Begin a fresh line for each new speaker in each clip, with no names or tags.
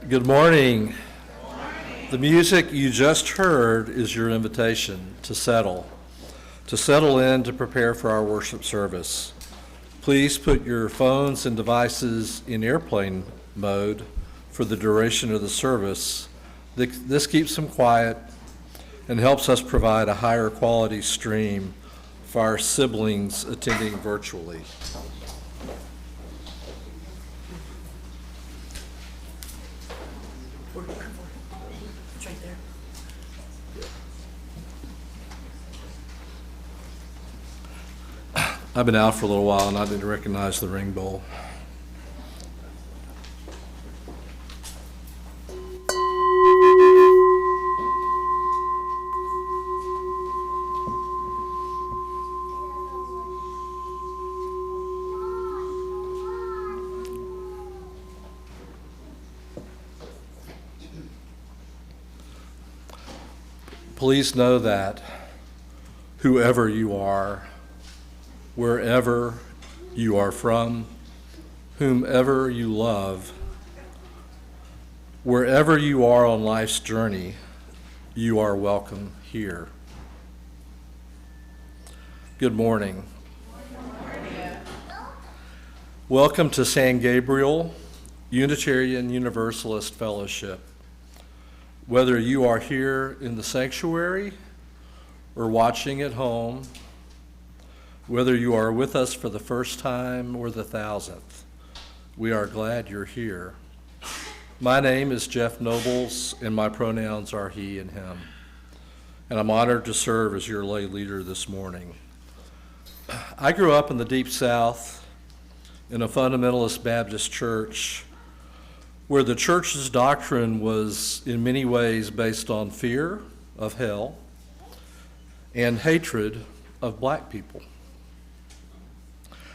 Good morning. The music you just heard is your invitation to settle in to prepare for our worship service. Please put your phones and devices in airplane mode for the duration of the service. This keeps them quiet and helps us provide a higher quality stream for our siblings attending virtually.
It's right there.
I've been out for a little while and I didn't recognize the ring bowl. Please know that whoever you are, wherever you are from, whomever you love, wherever you are on life's journey, you are welcome here. Good morning. Welcome to San Gabriel Unitarian Universalist Fellowship. Whether you are here in the sanctuary or watching at home, whether you are with us for the first time or the 1,000th, we are glad you're here. My name is Jeff Nobles, and my pronouns are he and him. And I'm honored to serve as your lay leader this morning. I grew up in the Deep South in a fundamentalist Baptist church where the church's doctrine was in many ways based on fear of hell and hatred of black people.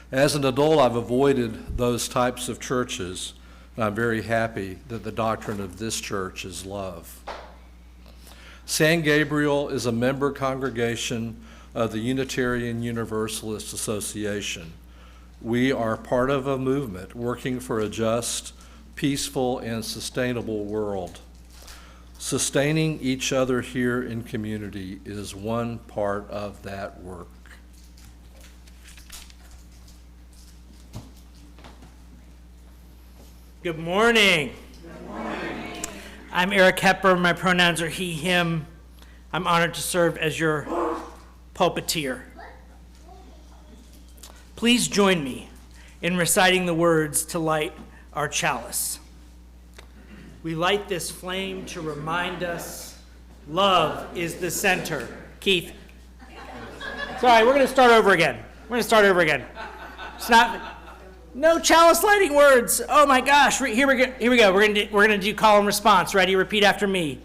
As an adult, I've avoided those types of churches, and I'm very happy that the doctrine of this church is love. San Gabriel is a member congregation of the Unitarian Universalist Association. We are part of a movement working for a just, peaceful, and sustainable world. Sustaining each other here in community is one part of that work.
Good morning. Good morning. I'm Eric Hepburn. My pronouns are he, him. I'm honored to serve as your pulpiteer. Please join me in reciting the words to light our chalice. We light this flame to remind us love is the center. Keith. Sorry, we're going to start over again. It's not, no chalice lighting words. Oh my gosh, here we go. We're going to do call and response. Ready? Repeat after me.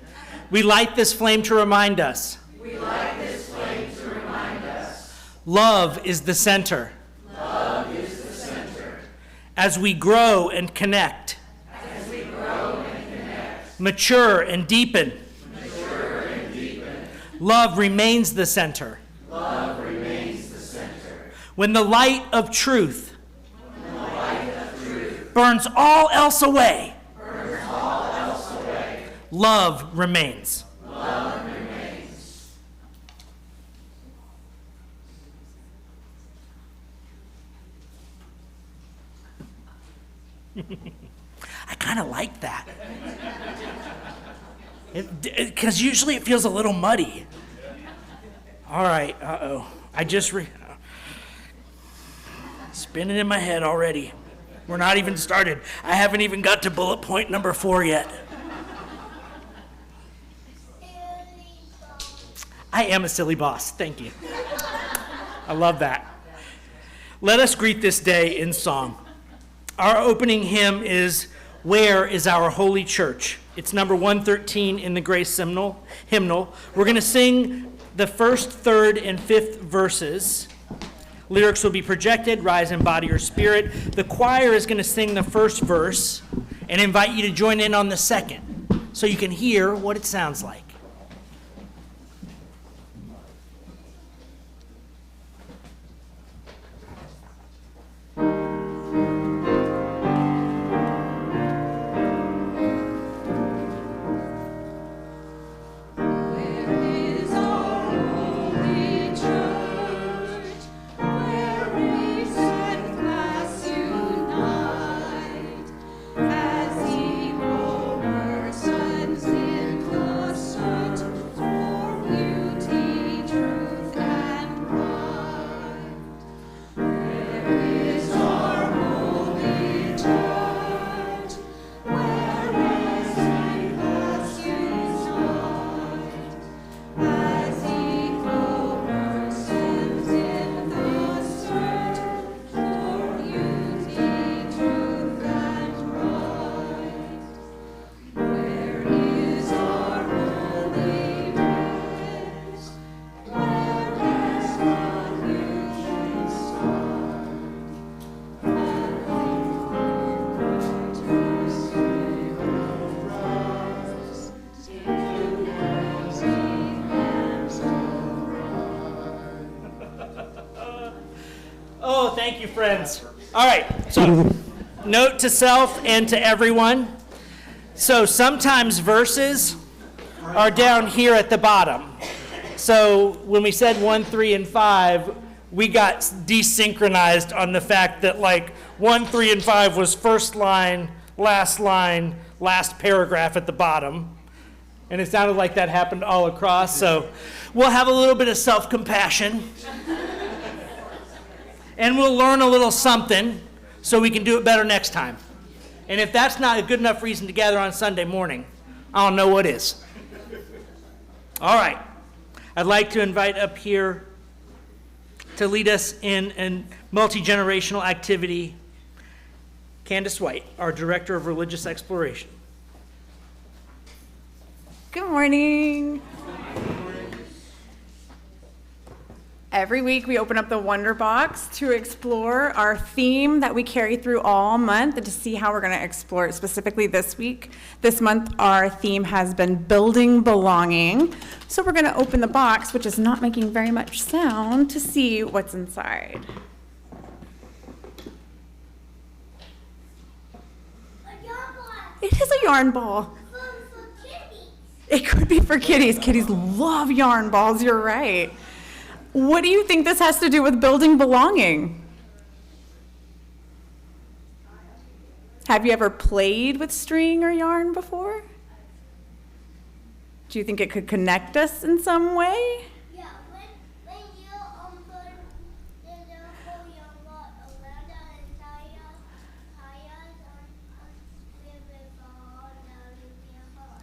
We light this flame to remind us.
We light this flame to remind us.
Love is the center.
Love is the center.
As we grow and connect. Mature and deepen. Love remains the center.
Love remains the center.
When the light of truth, burns all else away, love remains.
Love remains.
I kind of like that. Because usually it feels a little muddy. All right, I just spinning in my head already. We're not even started. I haven't even got to bullet point number 4 yet. I am a silly boss. Thank you. I love that. Let us greet this day in song. Our opening hymn is "Where is Our Holy Church?" It's number 113 in the Grace hymnal. We're going to sing the first, third, and fifth verses. Lyrics will be projected, rise in body or spirit. The choir is going to sing the first verse and invite you to join in on the second so you can hear what it sounds like. Oh, thank you, friends. All right, so note to self and to everyone. So sometimes verses are down here at the bottom. So when we said 1, 3, and 5, we got desynchronized on the fact that like 1, 3, and 5 was first line, last paragraph at the bottom. And it sounded like that happened all across. So we'll have a little bit of self-compassion. And we'll learn a little something so we can do it better next time. And if that's not a good enough reason to gather on Sunday morning, I don't know what is. All right. I'd like to invite up here to lead us in a multi-generational activity, Candace White, our Director of Religious Exploration.
Good morning. Every week we open up the Wonder Box to explore our theme that we carry through all month and to see how we're going to explore it specifically this week. This month our theme has been building belonging. So we're going to open the box, which is not making very much sound, to see what's inside. It is a yarn ball. It could be for kitties. Kitties love yarn balls, you're right. What do you think this has to do with building belonging? Have you ever played with string or yarn before? Do you think it could connect us in some way?
Yeah, when you put the whole young lot around the entire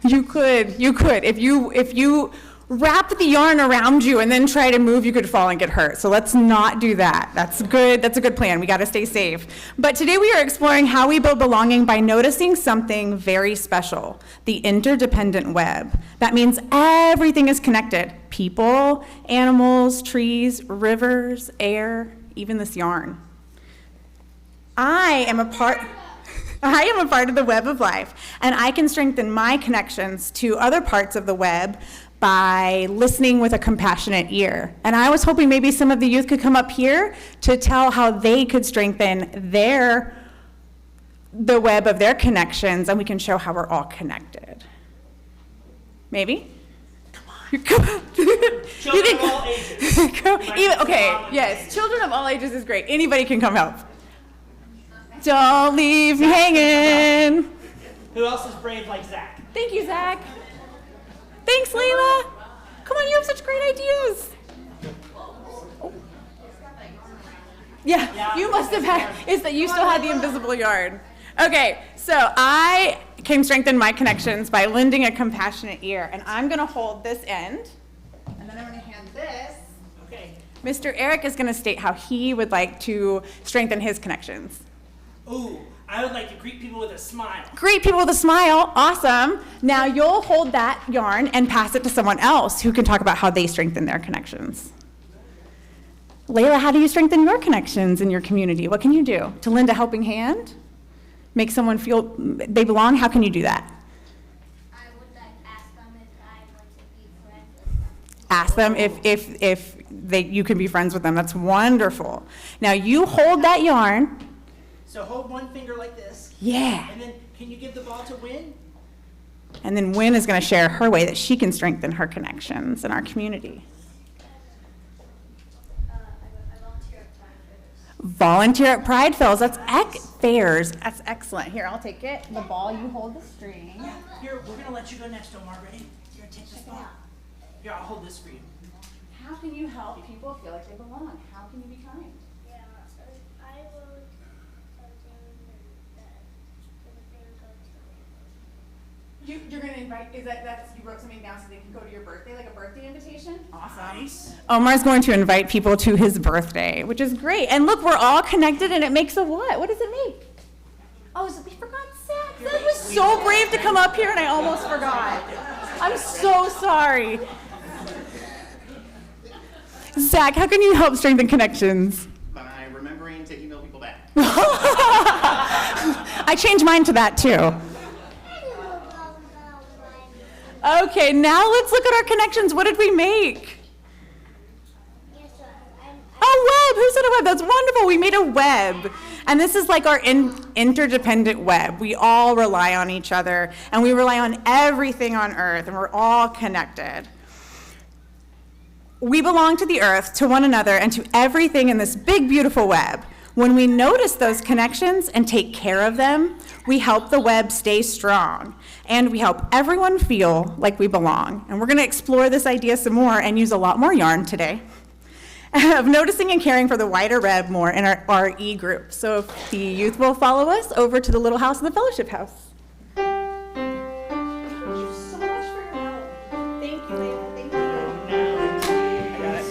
You could. If you wrap the yarn around you and then try to move, you could fall and get hurt. So let's not do that. That's good. That's a good plan. We got to stay safe. But today we are exploring how we build belonging by noticing something very special, the interdependent web. That means everything is connected. People, animals, trees, rivers, air, even this yarn. I am a part of the web of life, and I can strengthen my connections to other parts of the web by listening with a compassionate ear. And I was hoping maybe some of the youth could come up here to tell how they could strengthen the web of their connections, and we can show how we're all connected. Maybe? Come on.
Children of all ages.
Okay, yes, children of all ages is great. Anybody can come help. Don't leave me hanging.
Who else is brave like Zach?
Thank you, Zach. Thanks, Layla. Come on, you have such great ideas. Oh. Yeah, you must have had, is that you still had the invisible yarn. Okay, so I can strengthen my connections by lending a compassionate ear, and I'm gonna hold this end, and then I'm gonna hand this.
Okay.
Mr. Eric is gonna state how he would like to strengthen his connections.
Ooh, I would like to greet people with a smile.
Greet people with a smile, awesome. Now you'll hold that yarn and pass it to someone else who can talk about how they strengthen their connections. Layla, how do you strengthen your connections in your community? What can you do? To lend a helping hand? Make someone feel they belong? How can you do that?
I would ask them if I want to be friends with them.
Ask them if you can be friends with them. That's wonderful. Now you hold that yarn.
So hold one finger like this.
Yeah.
And then can you give the ball to Win?
And then Wynn is going to share her way that she can strengthen her connections in our community.
I volunteer at Pride Fairs.
Volunteer at Pride Fairs. Fairs. That's excellent. Here, I'll take it. The ball, you hold the string.
Here, we're going to let you go next, Omar. Ready? Here, take this ball. Here, I'll hold this for you.
How can you help people feel like they belong? How can you be kind?
Yeah, I will
You're going to invite, you wrote something down so they can go to your birthday, like a birthday invitation? Awesome.
Nice.
Omar's going to invite people to his birthday, which is great. And look, we're all connected, and it makes a what? What does it make? Oh, we forgot Zach. Zach was so brave to come up here, and I almost forgot. I'm so sorry. Zach, how can you help strengthen connections?
By remembering to email people back.
I changed mine to that, too. Okay, now let's look at our connections. What did we make?
Yes, sir.
web. Who said a web? That's wonderful. We made a web. And this is like our interdependent web. We all rely on each other, and we rely on everything on earth, and we're all connected. We belong to the earth, to one another, and to everything in this big, beautiful web. When we notice those connections and take care of them, we help the web stay strong, and we help everyone feel like we belong. And we're going to explore this idea some more and use a lot more yarn today of noticing and caring for the wider web more in our RE group. So if the youth will follow us over to the little house in the fellowship house. Thank you so much for your help. Thank you, Leila. Thank you. I got it.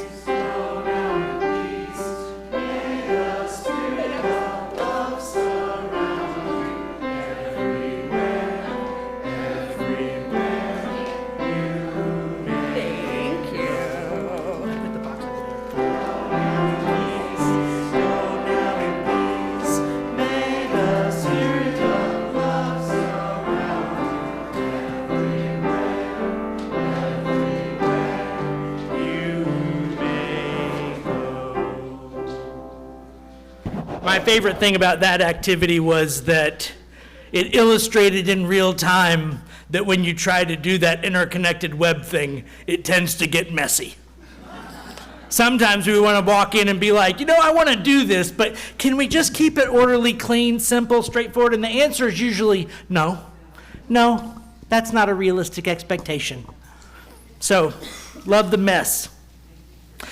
Thank you.
Put the box over there. My favorite thing about that activity was that it illustrated in real time that when you try to do that interconnected web thing, it tends to get messy. Sometimes we want to walk in and be like, I want to do this, but can we just keep it orderly, clean, simple, straightforward? And the answer is usually no. No, that's not a realistic expectation. So, love the mess.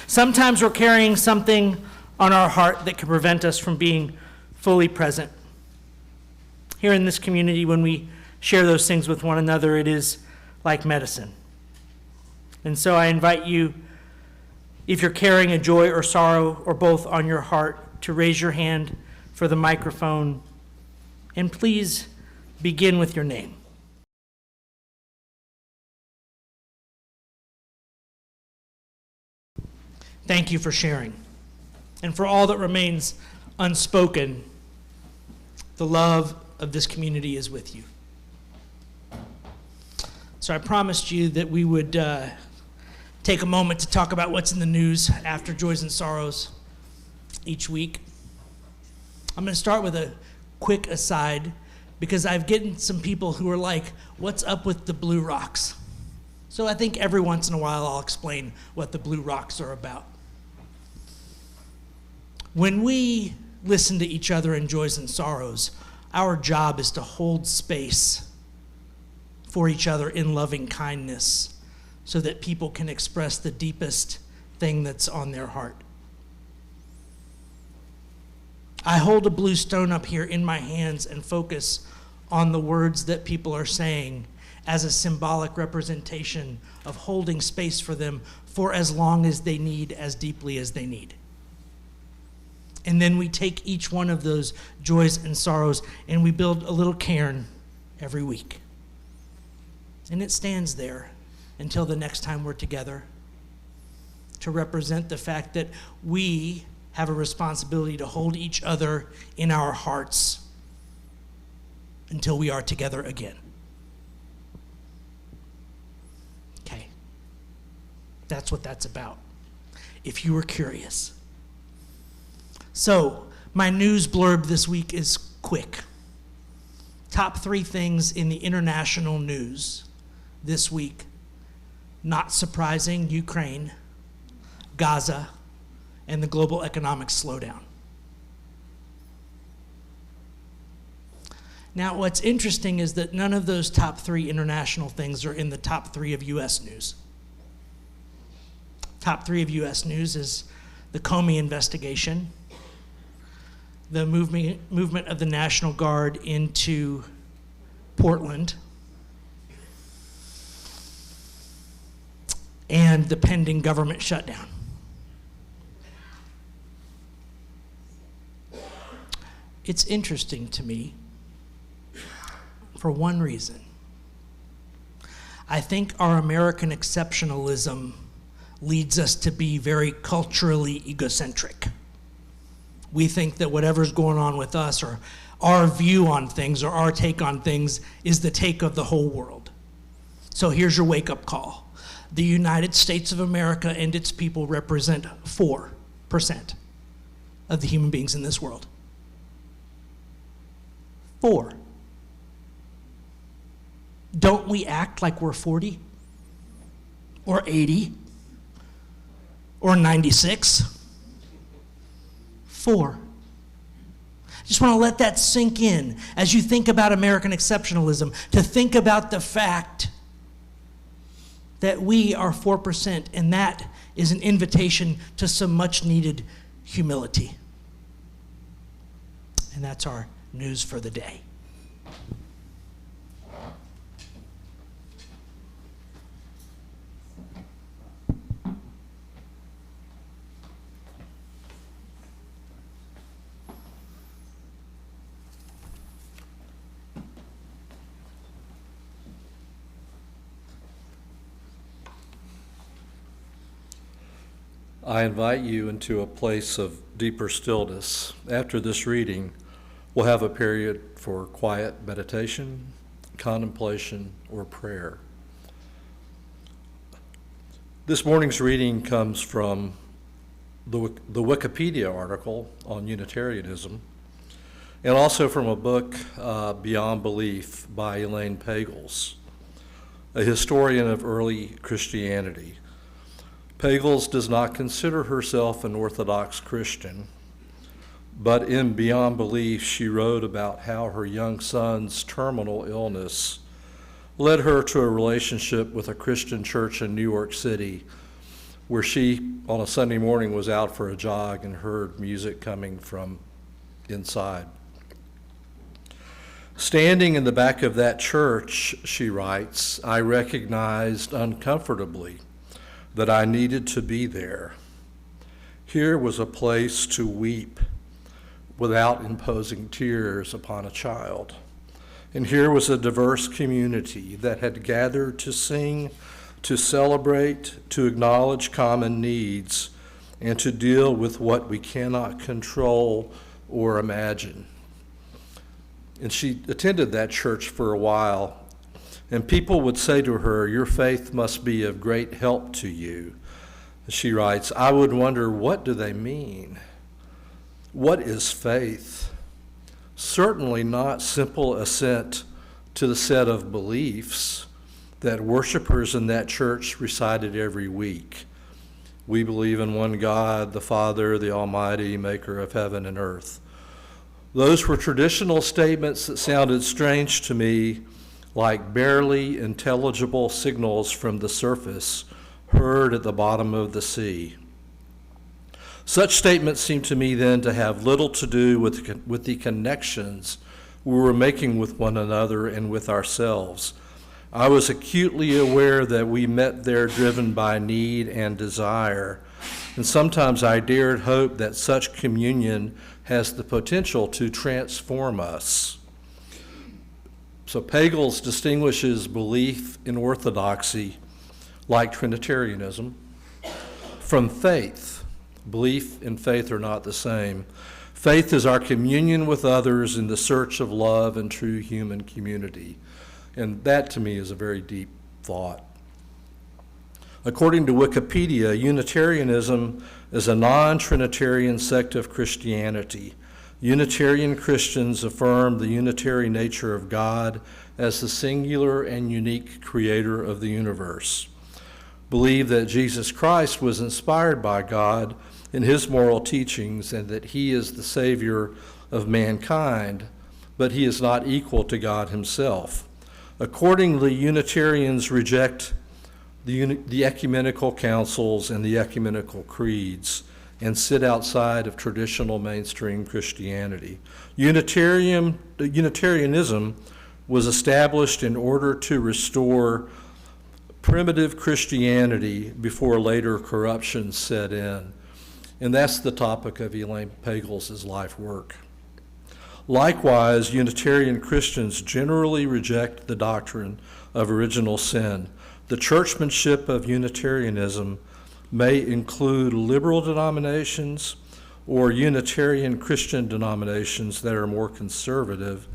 Sometimes we're carrying something on our heart that can prevent us from being fully present. Here in this community, when we share those things with one another, it is like medicine. And so I invite you, if you're carrying a joy or sorrow or both on your heart, to raise your hand for the microphone, and please begin with your name. Thank you for sharing. And for all that remains unspoken, the love of this community is with you. So I promised you that we would take a moment to talk about what's in the news after Joys and Sorrows each week. I'm going to start with a quick aside because I've gotten some people who are like, what's up with the blue rocks? So I think every once in a while I'll explain what the blue rocks are about. When we listen to each other in joys and sorrows, our job is to hold space for each other in loving kindness so that people can express the deepest thing that's on their heart. I hold a blue stone up here in my hands and focus on the words that people are saying as a symbolic representation of holding space for them for as long as they need, as deeply as they need. And then we take each one of those joys and sorrows and we build a little cairn every week. And it stands there until the next time we're together to represent the fact that we have a responsibility to hold each other in our hearts until we are together again. Okay. That's what that's about, if you were curious. So, my news blurb this week is quick. Top 3 things in the international news this week. Not surprising, Ukraine, Gaza, and the global economic slowdown. Now, what's interesting is that none of those top 3 international things are in the top 3 of U.S. news. Top 3 of U.S. news is the Comey investigation, the movement of the National Guard into Portland, and the pending government shutdown. It's interesting to me for one reason. I think our American exceptionalism leads us to be very culturally egocentric. We think that whatever's going on with us, or our view on things, or our take on things, is the take of the whole world. So here's your wake-up call. The United States of America and its people represent 4%. of the human beings in this world. 4. Don't we act like we're 40? Or 80? Or 96? 4. Just want to let that sink in as you think about American exceptionalism, to think about the fact that we are 4%, and that is an invitation to some much needed humility. And that's our news for the day.
I invite you into a place of deeper stillness. After this reading, we'll have a period for quiet meditation, contemplation, or prayer. This morning's reading comes from the Wikipedia article on Unitarianism, and also from a book, Beyond Belief, by Elaine Pagels, a historian of early Christianity. Pagels does not consider herself an Orthodox Christian, but in Beyond Belief, she wrote about how her young son's terminal illness led her to a relationship with a Christian church in New York City, where she, on a Sunday morning, was out for a jog and heard music coming from inside. Standing in the back of that church, she writes, I recognized uncomfortably that I needed to be there. Here was a place to weep without imposing tears upon a child. And here was a diverse community that had gathered to sing, to celebrate, to acknowledge common needs, and to deal with what we cannot control or imagine. And she attended that church for a while, and people would say to her, your faith must be of great help to you. She writes, I would wonder, what do they mean? What is faith? Certainly not simple assent to the set of beliefs that worshipers in that church recited every week. We believe in one God, the Father, the Almighty, maker of heaven and earth. Those were traditional statements that sounded strange to me, like barely intelligible signals from the surface heard at the bottom of the sea. Such statements seem to me then to have little to do with the connections we were making with one another and with ourselves. I was acutely aware that we met there driven by need and desire, and sometimes I dared hope that such communion has the potential to transform us. So Pagels distinguishes belief in orthodoxy, like Trinitarianism, from faith. Belief and faith are not the same. Faith is our communion with others in the search of love and true human community. And that, to me, is a very deep thought. According to Wikipedia, Unitarianism is a non-Trinitarian sect of Christianity. Unitarian Christians affirm the unitary nature of God as the singular and unique creator of the universe, believe that Jesus Christ was inspired by God in his moral teachings and that he is the Savior of mankind, but he is not equal to God himself. Accordingly, Unitarians reject the ecumenical councils and the ecumenical creeds and sit outside of traditional mainstream Christianity. Unitarianism was established in order to restore primitive Christianity before later corruption set in. And that's the topic of Elaine Pagels' life work. Likewise, Unitarian Christians generally reject the doctrine of original sin. The churchmanship of Unitarianism may include liberal denominations or Unitarian Christian denominations that are more conservative,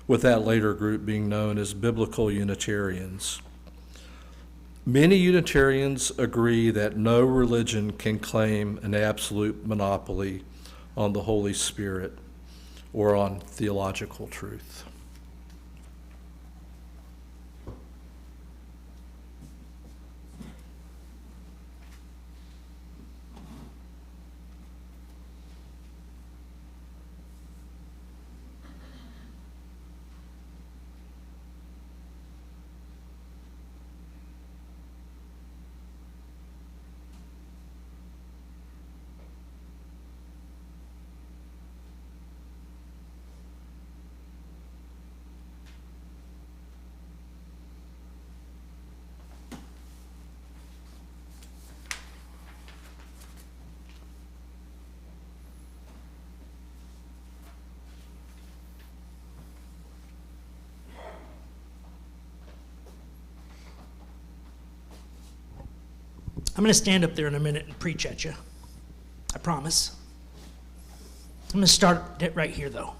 with that later group being known as Biblical Unitarians. Many Unitarians agree that no religion can claim an absolute monopoly on the Holy Spirit or on theological truth.
I'm going to stand up there in a minute and preach at you. I promise. I'm going to start it right here, though,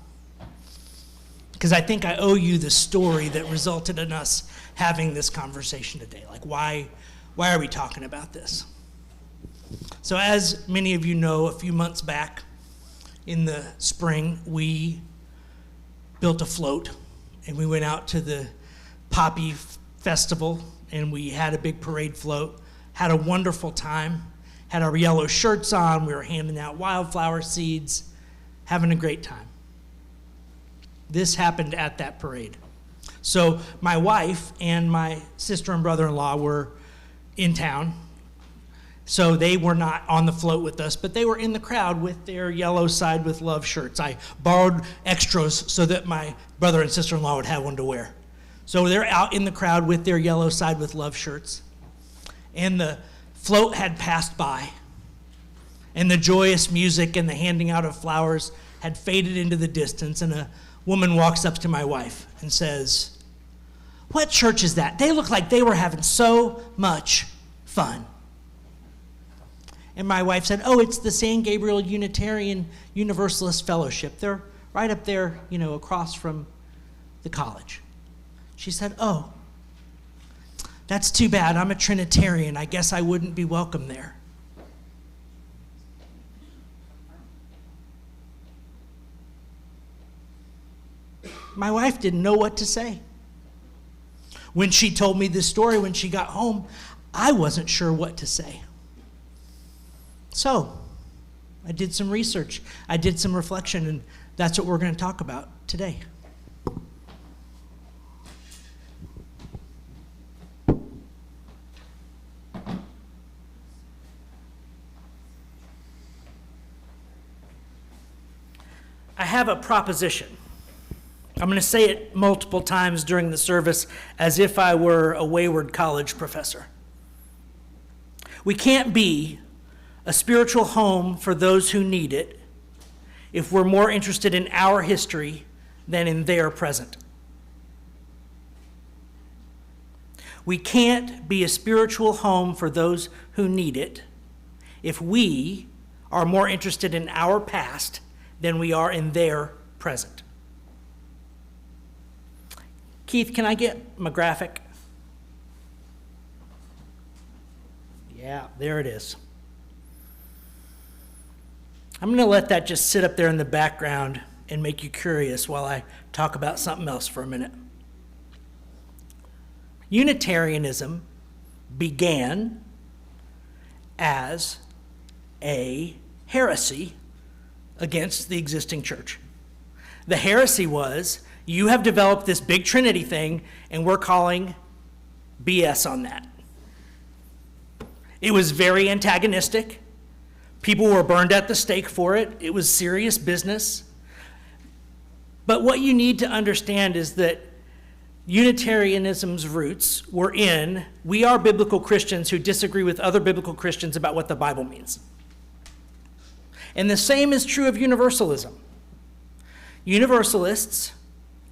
because I think I owe you the story that resulted in us having this conversation today. Like, why are we talking about this? So as many of you know, a few months back in the spring, we built a float, and we went out to the Poppy Festival, and we had a big parade float. Had a wonderful time, had our yellow shirts on, we were handing out wildflower seeds, having a great time. This happened at that parade. So my wife and my sister and brother-in-law were in town, so they were not on the float with us, but they were in the crowd with their yellow Side with Love shirts. I borrowed extras so that my brother and sister-in-law would have one to wear. So they're out in the crowd with their yellow Side with Love shirts. And the float had passed by, and the joyous music and the handing out of flowers had faded into the distance, and a woman walks up to my wife and says, "What church is that? They look like they were having so much fun." And my wife said, "Oh, it's the San Gabriel Unitarian Universalist Fellowship. They're right up there, across from the college." She said, "Oh, that's too bad. I'm a Trinitarian. I guess I wouldn't be welcome there." My wife didn't know what to say. When she told me this story when she got home, I wasn't sure what to say. So I did some research. I did some reflection, and that's what we're going to talk about today. I have a proposition. I'm going to say it multiple times during the service as if I were a wayward college professor. We can't be a spiritual home for those who need it if we're more interested in our history than in their present. We can't be a spiritual home for those who need it if we are more interested in our past than we are in their present. Keith, can I get my graphic? Yeah, there it is. I'm going to let that just sit up there in the background and make you curious while I talk about something else for a minute. Unitarianism began as a heresy against the existing church. The heresy was, you have developed this big Trinity thing, and we're calling BS on that. It was very antagonistic. People were burned at the stake for it. It was serious business. But what you need to understand is that Unitarianism's roots were in, we are biblical Christians who disagree with other biblical Christians about what the Bible means. And the same is true of Universalism. Universalists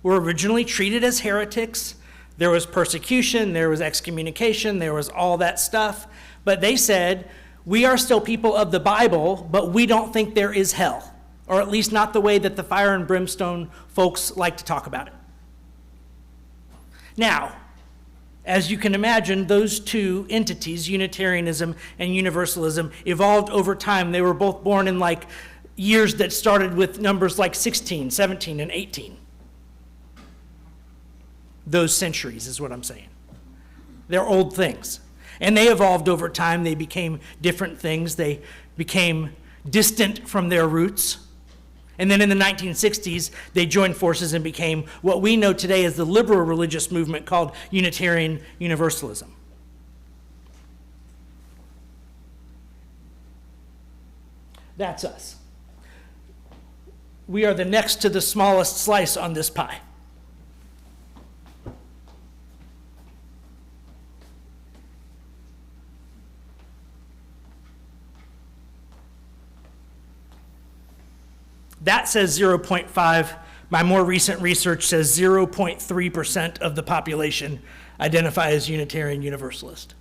were originally treated as heretics. There was persecution, there was excommunication, there was all that stuff. But they said, we are still people of the Bible, but we don't think there is hell, or at least not the way that the fire and brimstone folks like to talk about it. Now, as you can imagine, those two entities, Unitarianism and Universalism, evolved over time. They were both born in years that started with numbers like 16, 17, and 18. Those centuries is what I'm saying. They're old things. And they evolved over time. They became different things. They became distant from their roots. And then in the 1960s, they joined forces and became what we know today as the liberal religious movement called Unitarian Universalism. That's us. We are the next to the smallest slice on this pie. That says 0.5. My more recent research says 0.3% of the population identify as Unitarian Universalist.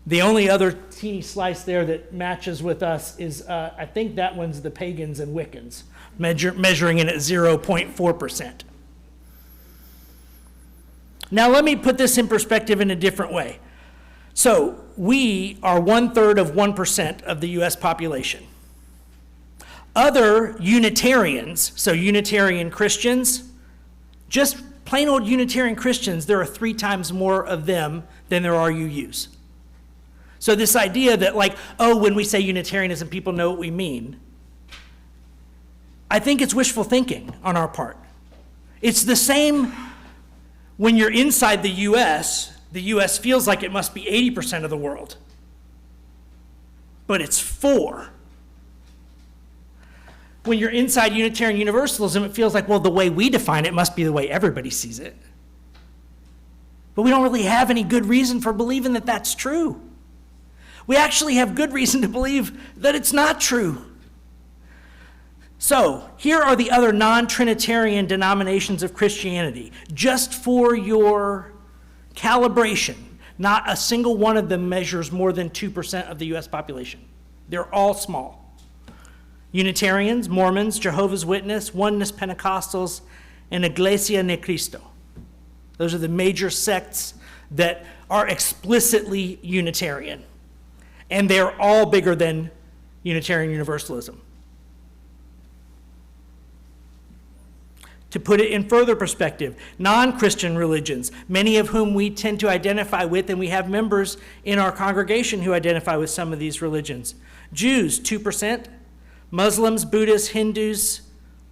The only other teeny slice there that matches with us is, I think that one's the pagans and Wiccans, measuring in at 0.4%. Now let me put this in perspective in a different way. So we are 1/3 of 1% of the US population. Other Unitarians, so Unitarian Christians, just plain old Unitarian Christians, there are 3 times more of them than there are UUs. So this idea that like, oh, when we say Unitarianism, people know what we mean, I think it's wishful thinking on our part. It's the same when you're inside the US feels like it must be 80% of the world, but it's 4. When you're inside Unitarian Universalism, it feels like, well, the way we define it must be the way everybody sees it. But we don't really have any good reason for believing that that's true. We actually have good reason to believe that it's not true. So, here are the other non-Trinitarian denominations of Christianity, just for your calibration. Not a single one of them measures more than 2% of the US population. They're all small. Unitarians, Mormons, Jehovah's Witness, Oneness Pentecostals, and Iglesia Ni Cristo. Those are the major sects that are explicitly Unitarian. And they're all bigger than Unitarian Universalism. To put it in further perspective, non-Christian religions, many of whom we tend to identify with, and we have members in our congregation who identify with some of these religions. Jews, 2%. Muslims, Buddhists, Hindus,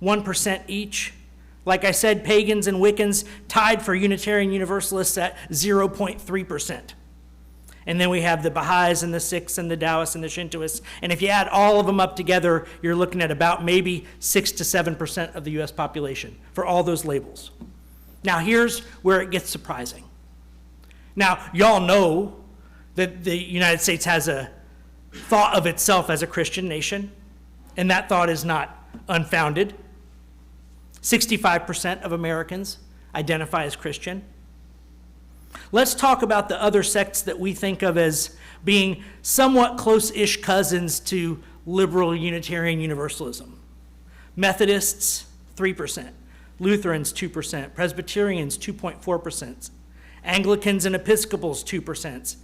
1% each. Like I said, pagans and Wiccans tied for Unitarian Universalists at 0.3%. And then we have the Baha'is and the Sikhs and the Taoists and the Shintoists. And if you add all of them up together, you're looking at about maybe 6 to 7% of the US population for all those labels. Now here's where it gets surprising. Now, y'all know that the United States has a thought of itself as a Christian nation, and that thought is not unfounded. 65% of Americans identify as Christian. Let's talk about the other sects that we think of as being somewhat close-ish cousins to liberal Unitarian Universalism. Methodists, 3%. Lutherans, 2%. Presbyterians, 2.4%. Anglicans and Episcopals, 2%.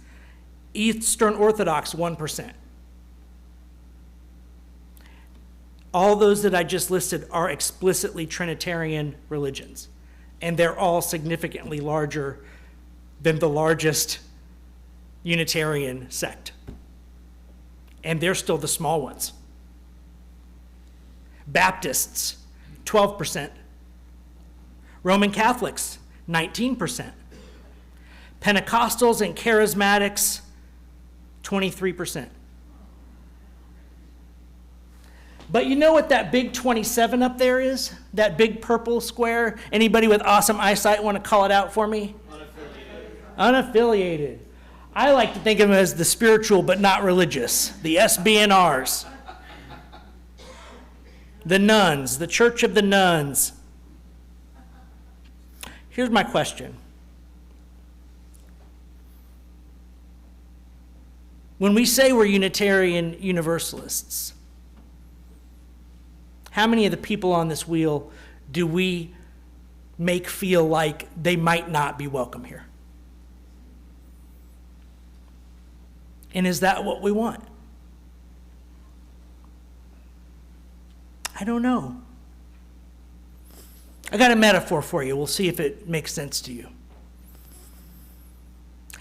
Eastern Orthodox, 1%. All those that I just listed are explicitly Trinitarian religions, and they're all significantly larger than the largest Unitarian sect. And they're still the small ones. Baptists, 12%. Roman Catholics, 19%. Pentecostals and Charismatics, 23%. But you know what that big 27 up there is? That big purple square? Anybody with awesome eyesight want to call it out for me? Unaffiliated. I like to think of them as the spiritual but not religious, the SBNRs. The nuns, the Church of the Nuns. Here's my question. When we say we're Unitarian Universalists, how many of the people on this wheel do we make feel like they might not be welcome here? And is that what we want? I don't know. I got a metaphor for you. We'll see if it makes sense to you.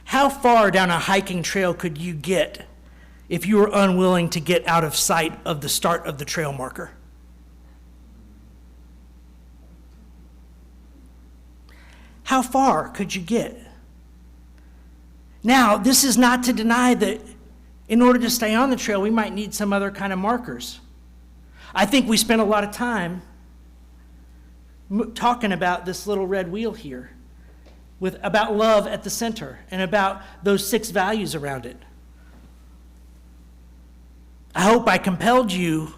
How far down a hiking trail could you get if you were unwilling to get out of sight of the start of the trail marker? How far could you get? Now, this is not to deny that in order to stay on the trail, we might need some other kind of markers. I think we spent a lot of time talking about this little red wheel here, about love at the center and about those 6 values around it. I hope I compelled you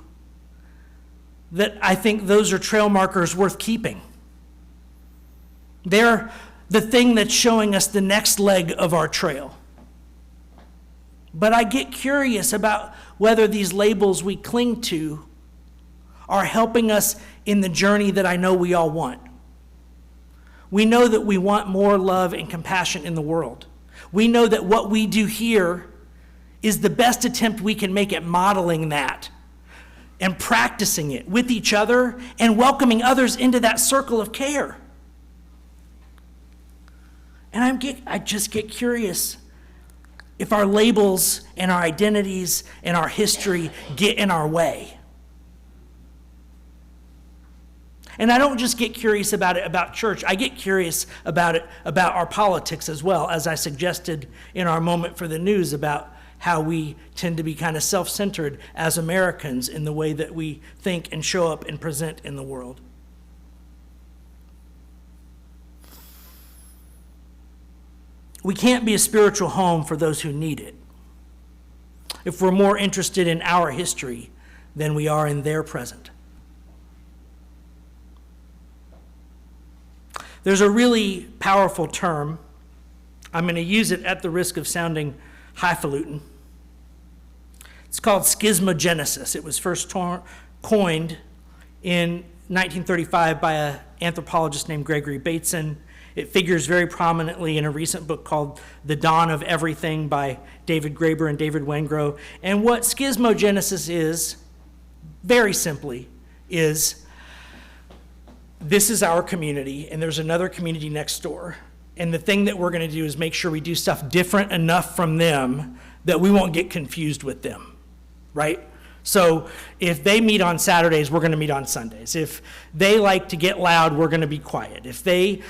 that I think those are trail markers worth keeping. They're the thing that's showing us the next leg of our trail. But I get curious about whether these labels we cling to are helping us in the journey that I know we all want. We know that we want more love and compassion in the world. We know that what we do here is the best attempt we can make at modeling that and practicing it with each other and welcoming others into that circle of care. And I just get curious if our labels and our identities and our history get in our way. And I don't just get curious about it about church. I get curious about it about our politics as well, as I suggested in our moment for the news about how we tend to be kind of self-centered as Americans in the way that we think and show up and present in the world. We can't be a spiritual home for those who need it if we're more interested in our history than we are in their present. There's a really powerful term. I'm going to use it at the risk of sounding highfalutin. It's called schismogenesis. It was first coined in 1935 by an anthropologist named Gregory Bateson. It figures very prominently in a recent book called The Dawn of Everything by David Graeber and David Wengrow. And what schismogenesis is, very simply, is this is our community, and there's another community next door. And the thing that we're going to do is make sure we do stuff different enough from them that we won't get confused with them, right? So if they meet on Saturdays, we're going to meet on Sundays. If they like to get loud, we're going to be quiet. If they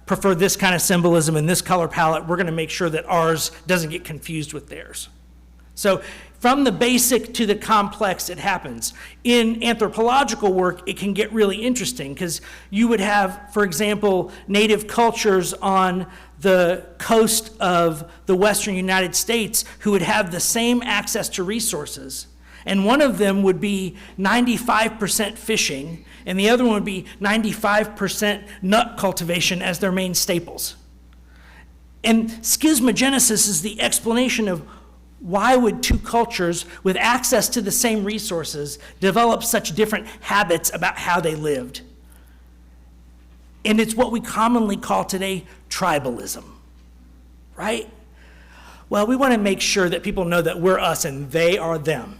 prefer this kind of symbolism and this color palette, we're going to make sure that ours doesn't get confused with theirs. So from the basic to the complex, it happens. In anthropological work, it can get really interesting because you would have, for example, native cultures on the coast of the western United States who would have the same access to resources. And one of them would be 95% fishing, and the other one would be 95% nut cultivation as their main staples. And schismogenesis is the explanation of why would two cultures with access to the same resources develop such different habits about how they lived. And it's what we commonly call today tribalism, right? Well, we want to make sure that people know that we're us and they are them.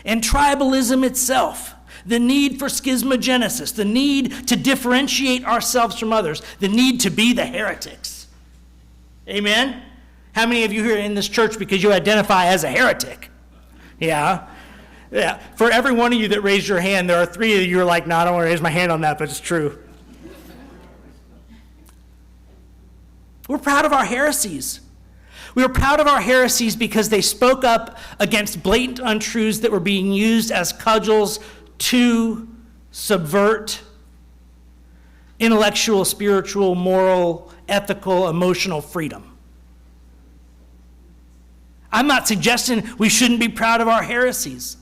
And tribalism itself, the need for schismogenesis, the need to differentiate ourselves from others, the need to be the heretics. Amen? How many of you here in this church because you identify as a heretic? Yeah. Yeah. For every one of you that raised your hand, there are 3 of you who are like, no, I don't want to raise my hand on that, but it's true. We're proud of our heresies. We were proud of our heresies because they spoke up against blatant untruths that were being used as cudgels to subvert intellectual, spiritual, moral, ethical, emotional freedom. I'm not suggesting we shouldn't be proud of our heresies.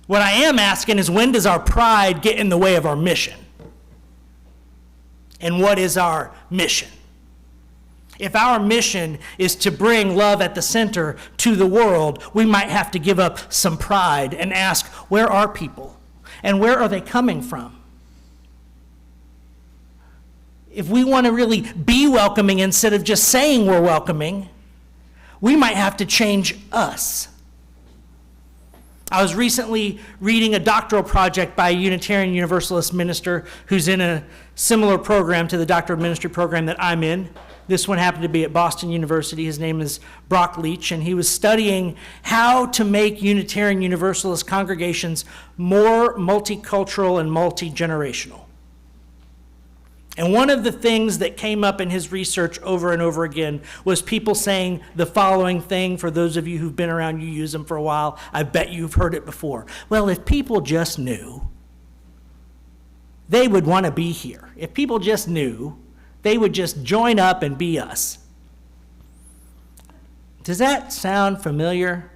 What I am asking is, when does our pride get in the way of our mission? And what is our mission? If our mission is to bring love at the center to the world, we might have to give up some pride and ask, where are people? And where are they coming from? If we want to really be welcoming instead of just saying we're welcoming, we might have to change us. I was recently reading a doctoral project by a Unitarian Universalist minister who's in a similar program to the Doctor of Ministry program that I'm in. This one happened to be at Boston University. His name is Brock Leach, and he was studying how to make Unitarian Universalist congregations more multicultural and multi-generational. And one of the things that came up in his research over and over again was people saying the following thing. For those of you who've been around, you use them for a while, I bet you've heard it before. Well, if people just knew, they would want to be here. If people just knew, they would just join up and be us. Does that sound familiar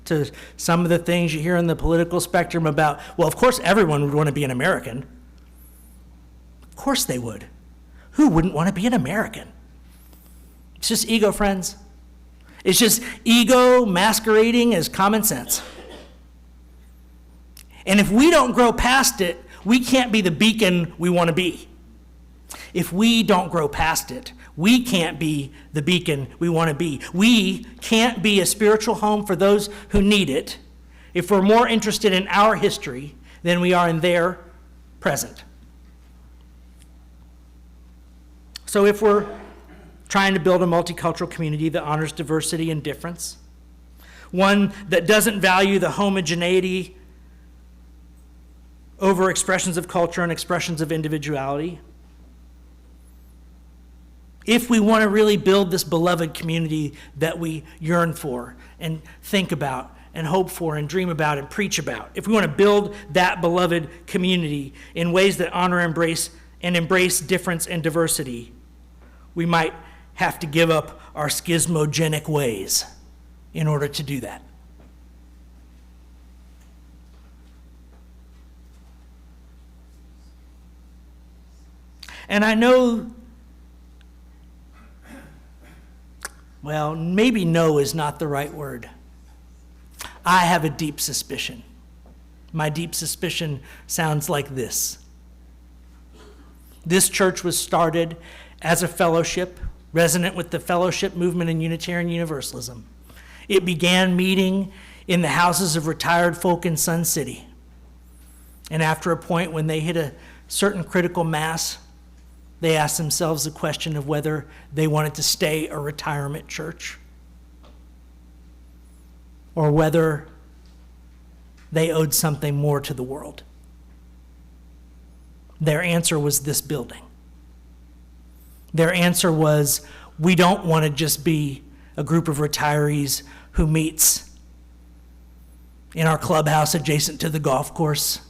to some of the things you hear in the political spectrum about, well, of course everyone would want to be an American. Of course they would. Who wouldn't want to be an American? It's just ego, friends. It's just ego masquerading as common sense. And if we don't grow past it, we can't be the beacon we want to be. If we don't grow past it, we can't be the beacon we want to be. We can't be a spiritual home for those who need it if we're more interested in our history than we are in their present. So if we're trying to build a multicultural community that honors diversity and difference, one that doesn't value the homogeneity over expressions of culture and expressions of individuality, if we want to really build this beloved community that we yearn for and think about and hope for and dream about and preach about, if we want to build that beloved community in ways that honor, embrace difference and diversity, we might have to give up our schismogenic ways in order to do that. And I know, well, maybe no is not the right word. I have a deep suspicion. My deep suspicion sounds like this. This church was started as a fellowship, resonant with the fellowship movement in Unitarian Universalism. It began meeting in the houses of retired folk in Sun City. And after a point when they hit a certain critical mass, they asked themselves the question of whether they wanted to stay a retirement church or whether they owed something more to the world. Their answer was this building. Their answer was, we don't want to just be a group of retirees who meets in our clubhouse adjacent to the golf course,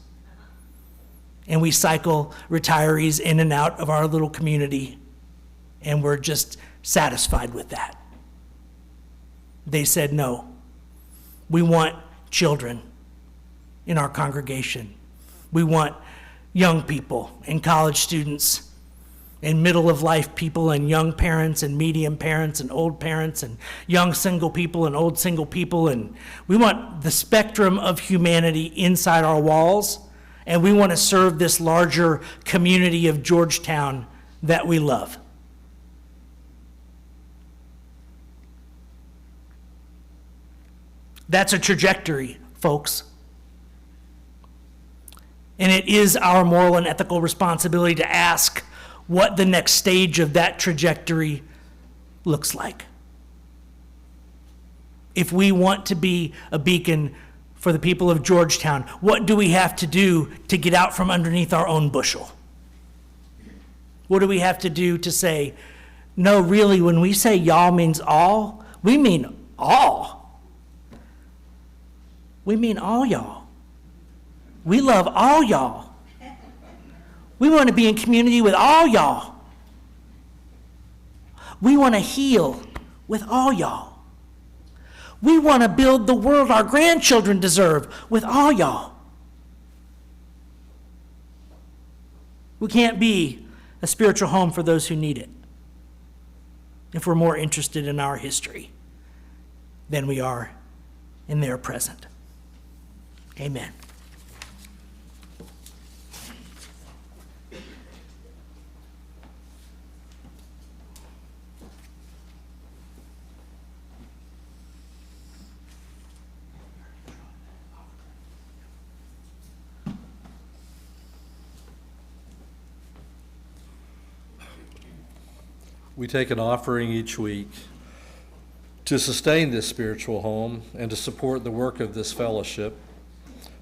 and we cycle retirees in and out of our little community, and we're just satisfied with that. They said, no, we want children in our congregation. We want young people and college students and middle-of-life people and young parents and medium parents and old parents and young single people and old single people. And we want the spectrum of humanity inside our walls, and we want to serve this larger community of Georgetown that we love. That's a trajectory, folks. And it is our moral and ethical responsibility to ask what the next stage of that trajectory looks like. If we want to be a beacon for the people of Georgetown, what do we have to do to get out from underneath our own bushel? What do we have to do to say, no, really, when we say y'all means all, we mean all. We mean all y'all. We love all y'all. We want to be in community with all y'all. We want to heal with all y'all. We want to build the world our grandchildren deserve with all y'all. We can't be a spiritual home for those who need it if we're more interested in our history than we are in their present. Amen.
We take an offering each week to sustain this spiritual home and to support the work of this fellowship.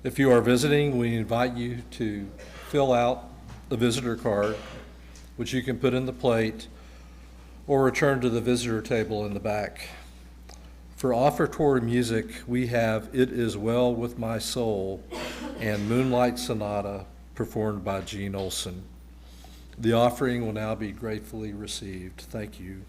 If you are visiting, we invite you to fill out a visitor card, which you can put in the plate or return to the visitor table in the back. For offertory music, we have It Is Well With My Soul and Moonlight Sonata performed by Gene Olson. The offering will now be gratefully received. Thank you.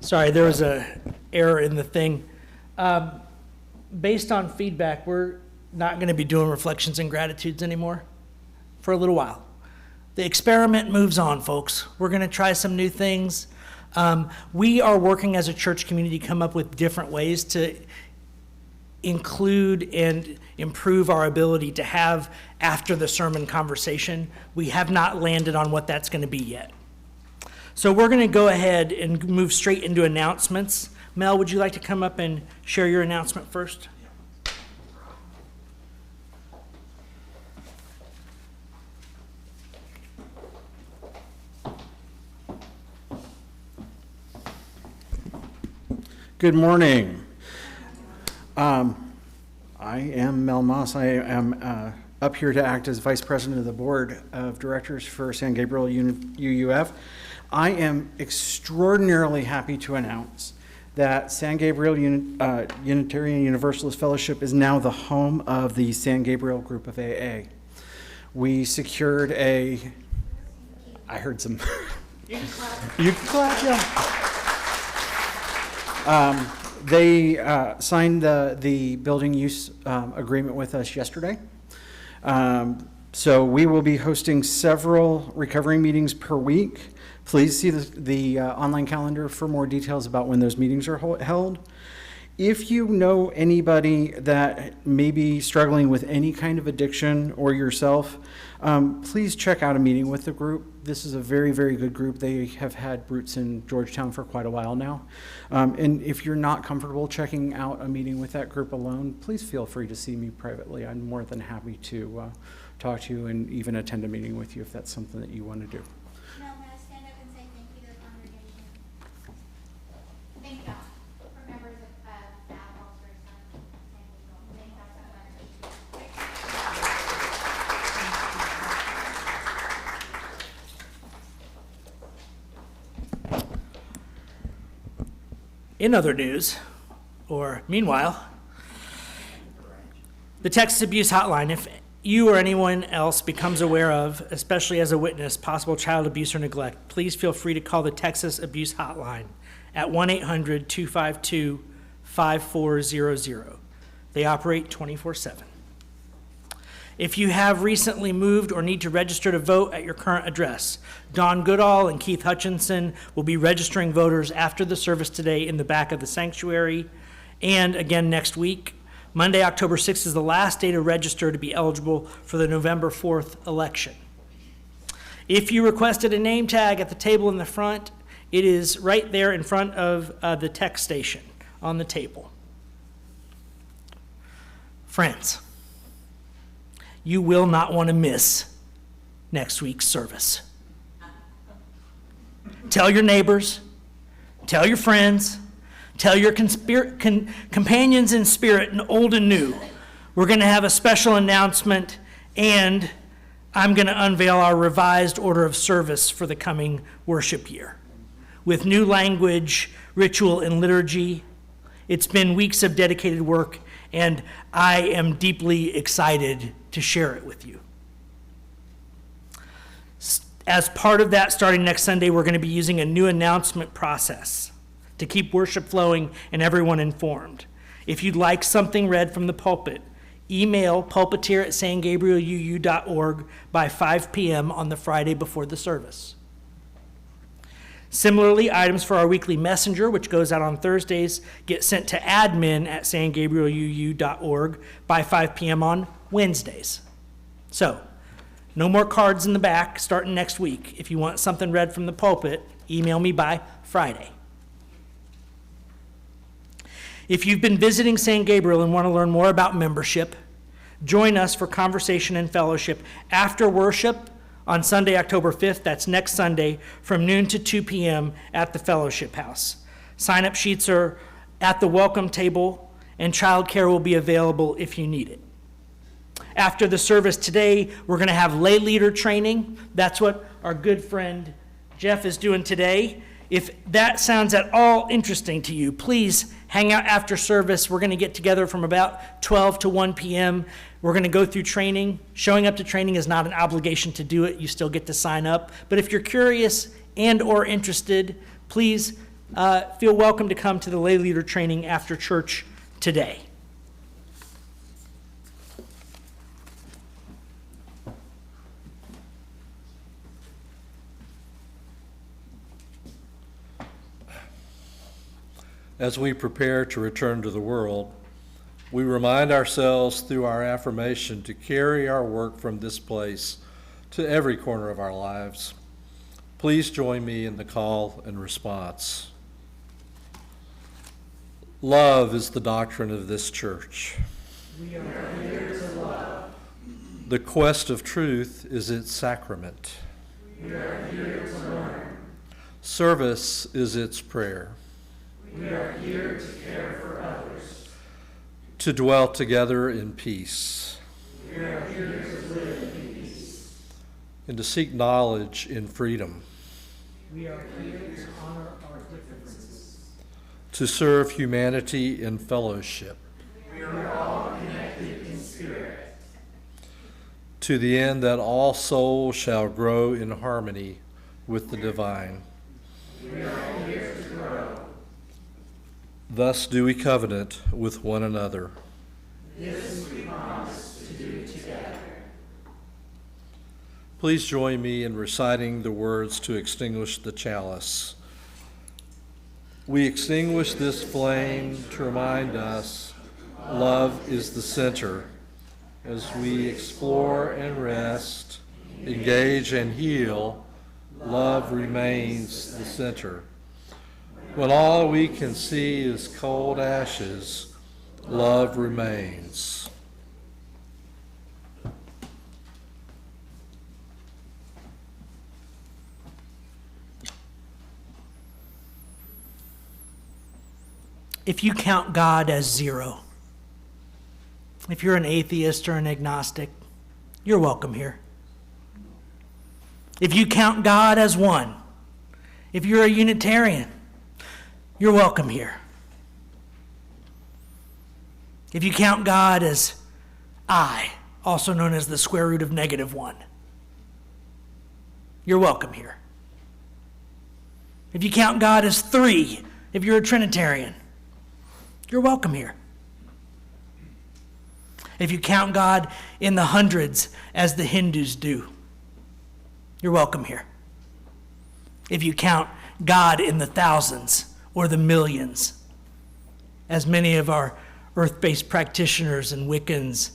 Sorry, there was a error in the thing. Based on feedback, we're not going to be doing reflections and gratitudes anymore for a little while. The experiment moves on, folks. We're going to try some new things. We are working as a church community to come up with different ways to include and improve our ability to have after the sermon conversation. We have not landed on what that's going to be yet. So we're going to go ahead and move straight into announcements. Mel, would you like to come up and share your announcement first?
Good morning. I am Mel Moss. I am up here to act as Vice President of the Board of Directors for San Gabriel UUF. I am extraordinarily happy to announce that San Gabriel Unitarian Universalist Fellowship is now the home of the San Gabriel Group of AA. We secured I heard some. You can clap, yeah. They signed the building use agreement with us yesterday. So we will be hosting several recovery meetings per week. Please see the online calendar for more details about when those meetings are held. If you know anybody that may be struggling with any kind of addiction or yourself, please check out a meeting with the group. This is a very, very good group. They have had roots in Georgetown for quite a while now. And if you're not comfortable checking out a meeting with that group alone, please feel free to see me privately. I'm more than happy to talk to you and even attend a meeting with you if that's something that you want to do.
Now, may I stand up and say thank you to the congregation?
Thank y'all for members of staff, officers, and thank y'all so much.
In other news, or meanwhile, the Texas Abuse Hotline, if you or anyone else becomes aware of, especially as a witness, possible child abuse or neglect, please feel free to call the Texas Abuse Hotline at 1-800-252-5400. They operate 24/7. If you have recently moved or need to register to vote at your current address, Don Goodall and Keith Hutchinson will be registering voters after the service today in the back of the sanctuary, and again next week. Monday, October 6th is the last day to register to be eligible for the November 4th election. If you requested a name tag at the table in the front, it is right there in front of the text station on the table. Friends, you will not want to miss next week's service. Tell your neighbors, tell your friends, tell your companions in spirit, old and new. We're going to have a special announcement, and I'm going to unveil our revised order of service for the coming worship year with new language, ritual, and liturgy. It's been weeks of dedicated work, and I am deeply excited to share it with you. As part of that, starting next Sunday, we're going to be using a new announcement process to keep worship flowing and everyone informed. If you'd like something read from the pulpit, email pulpiteer@sangabrieluu.org by 5 p.m. on the Friday before the service. Similarly, items for our weekly messenger, which goes out on Thursdays, get sent to admin@sangabrieluu.org by 5 p.m. on Wednesdays. So, no more cards in the back starting next week. If you want something read from the pulpit, email me by Friday. If you've been visiting San Gabriel and want to learn more about membership, join us for conversation and fellowship after worship on Sunday, October 5th. That's next Sunday from noon to 2 p.m. at the Fellowship House. Sign-up sheets are at the welcome table, and childcare will be available if you need it. After the service today, we're going to have lay leader training. That's what our good friend Jeff is doing today. If that sounds at all interesting to you, please hang out after service. We're going to get together from about 12 to 1 p.m. We're going to go through training. Showing up to training is not an obligation to do it. You still get to sign up. But if you're curious and or interested, please feel welcome to come to the lay leader training after church today.
As we prepare to return to the world, we remind ourselves through our affirmation to carry our work from this place to every corner of our lives. Please join me in the call and response. Love is the doctrine of this church.
We are here to love.
The quest of truth is its sacrament.
We are here to learn.
Service is its prayer.
We are here to care for others.
To dwell together in peace.
We are here to live in peace.
And to seek knowledge in freedom.
We are here to honor our differences.
To serve humanity in fellowship.
We are all connected in spirit.
To the end that all souls shall grow in harmony with the divine.
We are here to grow.
Thus do we covenant with one another. Please join me in reciting the words to extinguish the chalice. We extinguish this flame to remind us love is the center. As we explore and rest, engage and heal, love remains the center. When all we can see is cold ashes, love remains.
If you count God as zero, if you're an atheist or an agnostic, you're welcome here. If you count God as one, if you're a Unitarian, you're welcome here. If you count God as I, also known as the square root of -1, you're welcome here. If you count God as 3, if you're a Trinitarian, you're welcome here. If you count God in the hundreds, as the Hindus do, you're welcome here. If you count God in the thousands or the millions, as many of our earth-based practitioners and Wiccans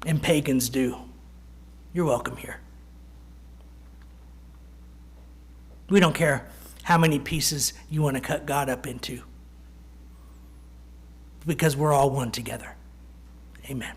and pagans do, you're welcome here. We don't care how many pieces you want to cut God up into, because we're all one together. Amen.